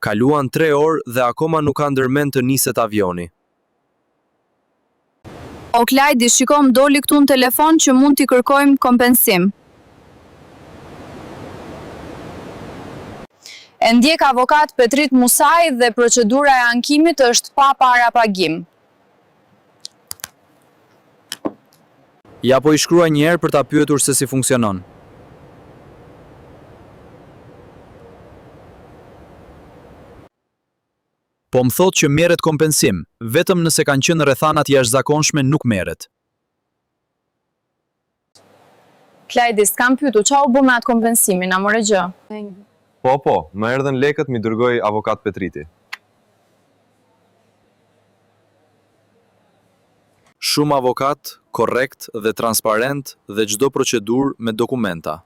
Kaluan 3 orë dhe akoma nuk ka ndërmend të niset avioni. O Klajdi, shikom doli këtu në telefon që mund t'i kërkojmë kompensim. E ndjek avokat Petrit Musaj dhe procedura e ankimit është pa para pagim. Ja po i shkruaj një herë për ta pyetur se si funksionon. Po më thot që merret kompensim, vetëm nëse kanë qenë rrethanat jashtëzakonshme nuk merret. Klajdi, s'kam pyetur, qa u bë me atë kompensimin, a more gjë? Po, më erdhen lekët mi dërgoj avokat Petriti. Shumë avokat, korrekt dhe transparent dhe çdo procedurë me dokumenta.